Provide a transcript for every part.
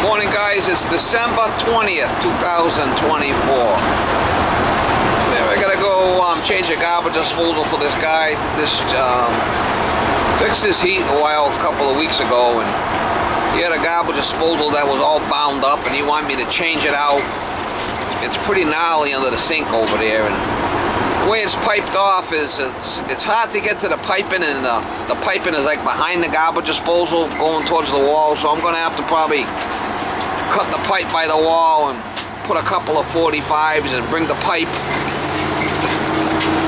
Morning guys, it's December 20th, 2024. There, I gotta go change a garbage disposal for this guy. This fixed his heat a couple of weeks ago, and he had a garbage disposal that was all bound up, and he wanted me to change it out. It's pretty gnarly under the sink over there, and the way it's piped off is it's hard to get to the piping, and the piping is like behind the garbage disposal going towards the wall, so I'm gonna have to probably cut the pipe by the wall and put a couple of 45s and bring the pipe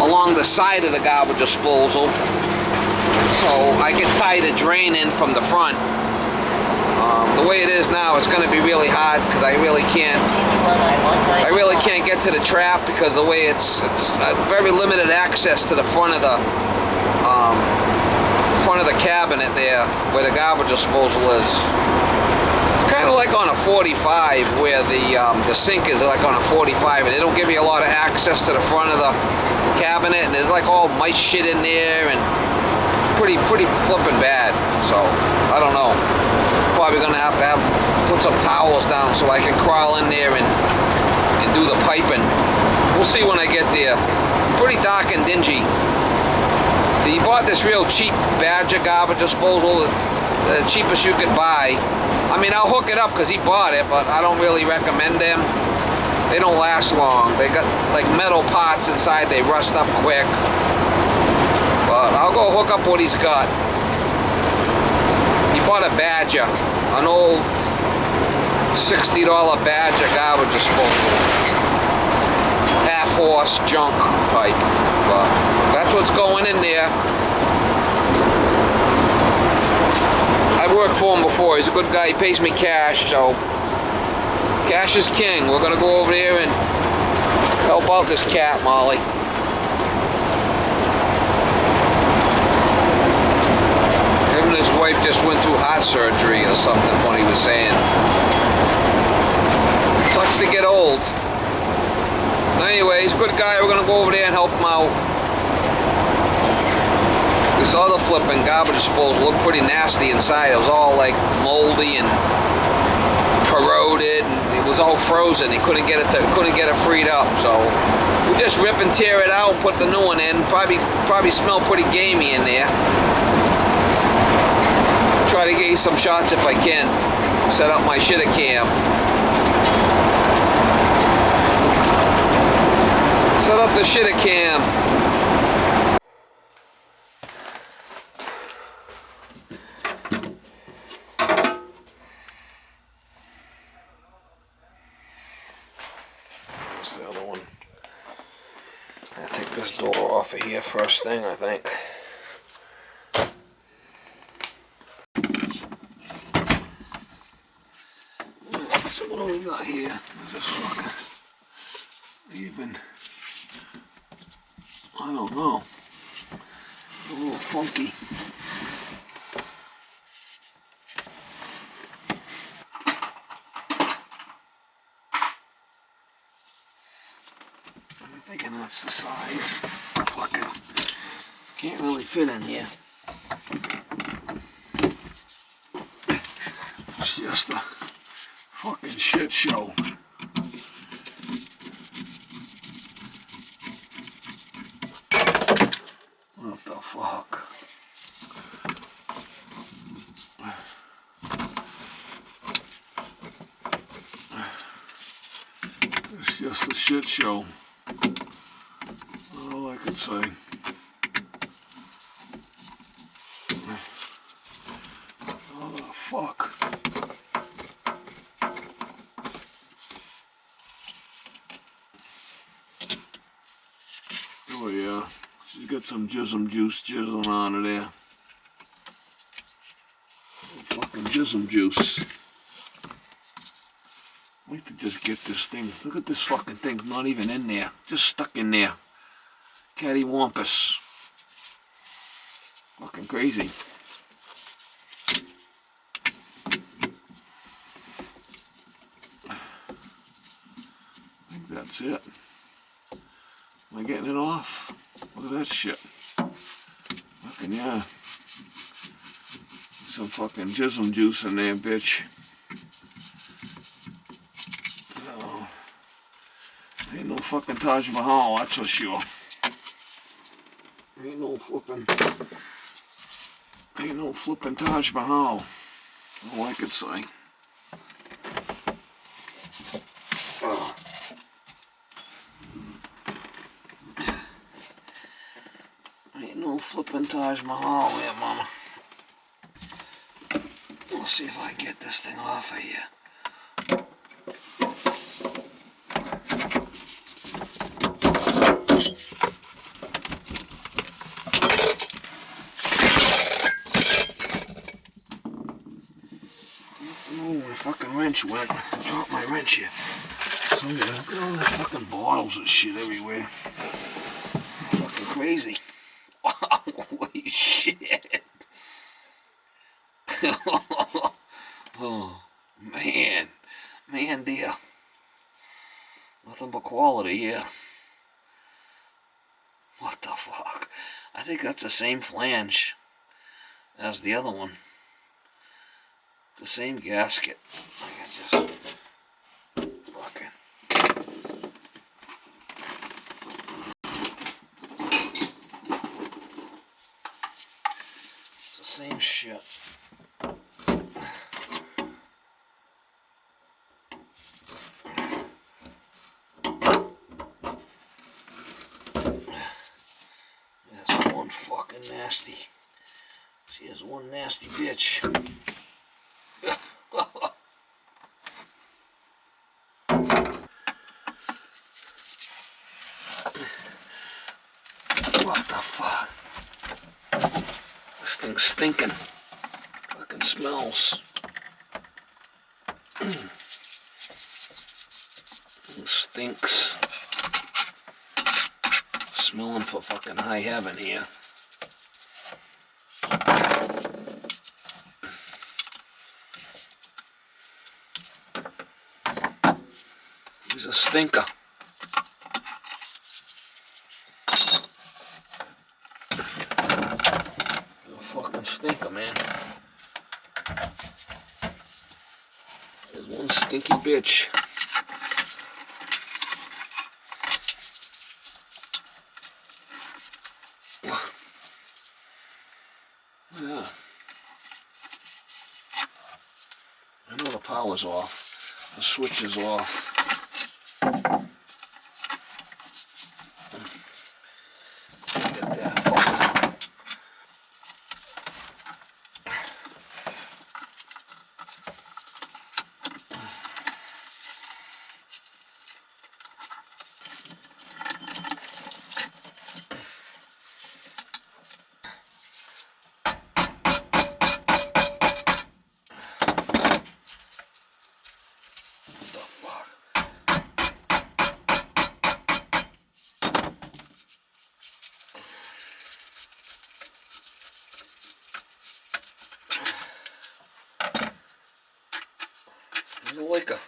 along the side of the garbage disposal so I can tie the drain in from the front. The way it is now, it's going to be really hard because I really can't get to the trap because the way it's very limited access to the front of the cabinet there where the garbage disposal is. Kind of like on a 45 where the sink is like on a 45, and they don't give you a lot of access to the front of the cabinet, and there's like all mice shit in there and pretty flippin' bad. So I don't know, probably gonna have to put some towels down so I can crawl in there and do the piping. We'll see when I get there. Pretty dark and dingy. He bought this real cheap Badger garbage disposal, the cheapest you could buy. I mean, I'll hook it up because he bought it, but I don't really recommend them. They don't last long. They got like metal pots inside, they rust up quick. But I'll go hook up what he's got. He bought a Badger, an old $60 Badger garbage disposal. Half-horse junk pipe. But that's what's going in there. I've worked for him before. He's a good guy. He pays me cash, so cash is king. We're gonna go over there and help out this cat, Molly. Him and his wife just went through heart surgery or something, what he was saying. Sucks to get old. Anyway, he's a good guy. We're gonna go over there and help him out. This other flipping garbage disposal looked pretty nasty inside. It was all like moldy and corroded, and it was all frozen. He couldn't get it freed up. So we just rip and tear it out and put the new one in. Probably smell pretty gamey in there. Try to get you some shots if I can. Set up my shitter cam. Set up the shitter cam. There's the other one. I'll take this door off of here first thing, I think. So what do we got here? There's this fucking even, I don't know, a little funky. I'm thinking that's the size. Fucking can't really fit in here. It's just a fucking shit show. What the fuck? It's just a shit show. All I can say. What the fuck? Oh yeah, she's got some jism juice jizzling on her there. Fucking jism juice. I need to just get this thing. Look at this fucking thing, not even in there, just stuck in there. Cattywampus. Fucking crazy. I think that's it. Am I getting it off? Look at that shit. Fucking yeah. Some fucking jism juice in there, bitch. fucking Taj Mahal, that's for sure. Ain't no flipping Taj Mahal. All I could say. Ain't no flipping Taj Mahal here, mama. Let's see if I can get this thing off of here. My fucking wrench went. I dropped my wrench here. So yeah, look at all the fucking bottles and shit everywhere. Fucking crazy. Holy shit. Oh, man. Man, dear. Nothing but quality here. What the fuck? I think that's the same flange as the other one. It's the same gasket. I can just fucking. It's the same shit. That's one fucking nasty. She is one nasty bitch. What the fuck? This thing's stinking. Fucking smells. It stinks. Smelling for fucking high heaven here. He's a stinker. Fucking stinker, man. There's one stinky bitch. Yeah. I know the power's off. The switch is off. Get that fucker. There's a liquor.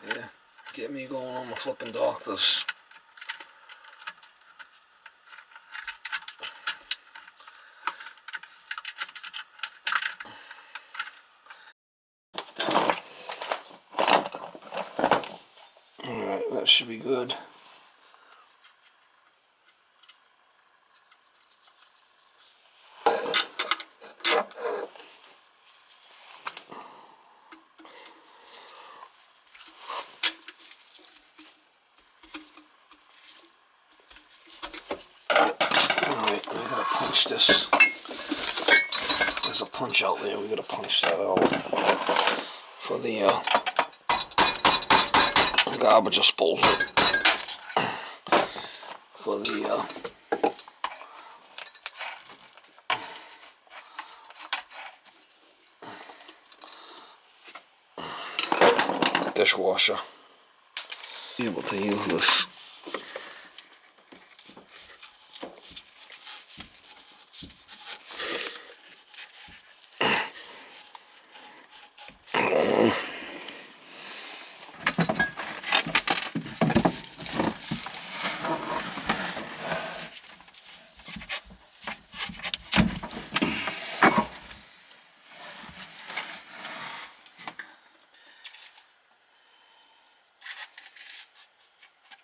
Yeah, get me going on my flipping doctors. Alright, that should be good. Alright, I gotta punch this. There's a punch out there, we gotta punch that out for the garbage disposal. For the dishwasher. Be able to use this.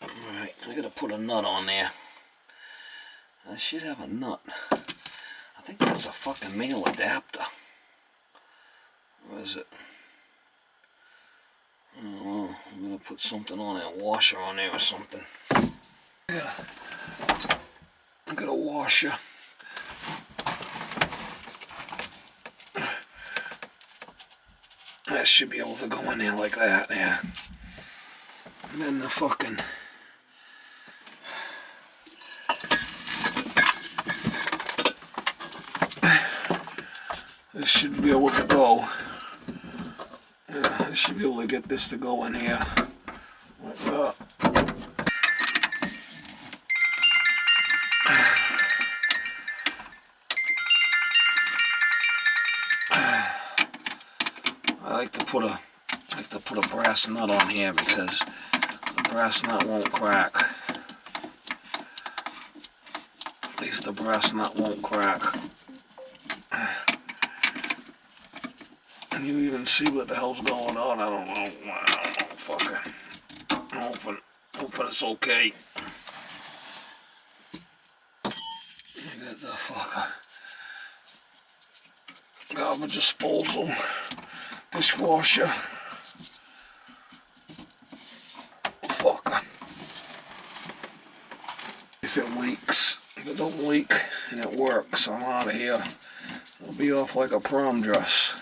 Alright, I gotta put a nut on there. I should have a nut. I think that's a fucking male adapter. What is it? I don't know. I'm gonna put something on there, a washer on there or something. I got a washer. That should be able to go in there like that, yeah. And then the fucking... This should be able to go. Yeah, I should be able to get this to go in here. Like that. I like to put a brass nut on here because the brass nut won't crack. At least the brass nut won't crack. Can you even see what the hell's going on? I don't know. Fucking. I'm hoping it's okay. I got the fucker. Garbage disposal. Dishwasher. Fucker. If it leaks. If it don't leak and it works, I'm out of here. I'll be off like a prom dress.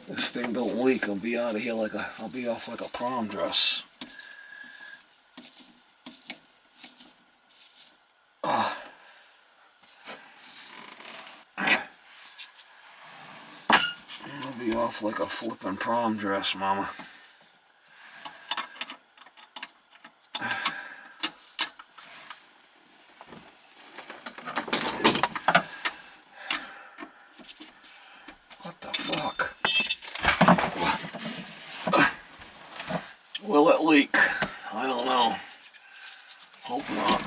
This thing don't leak, I'll be out of here like I'll be off like a prom dress. I'll be off like a flippin' prom dress, mama. What the fuck? Will it leak? I don't know. Hope not.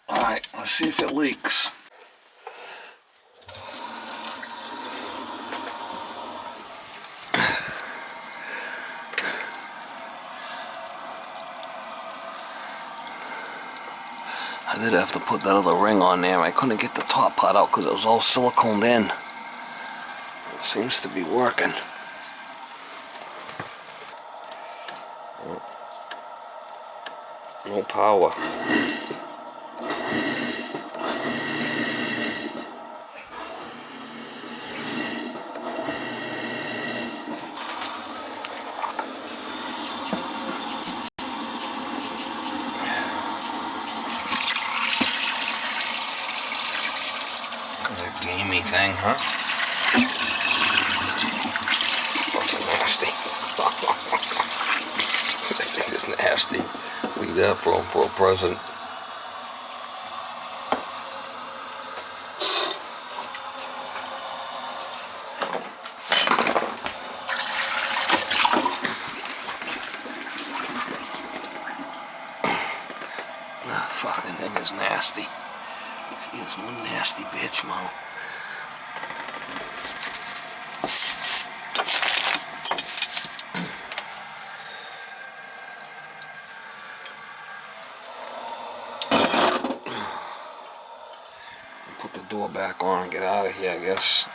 Alright, let's see if it leaks. I did have to put that other ring on there. I couldn't get the top part out because it was all siliconed in. It seems to be working. No power. Gamey thing, huh? Fucking nasty. This thing is nasty. Leave that for a present. Fucking thing is nasty. She is one nasty bitch, Mo. Put the door back on and get out of here, I guess.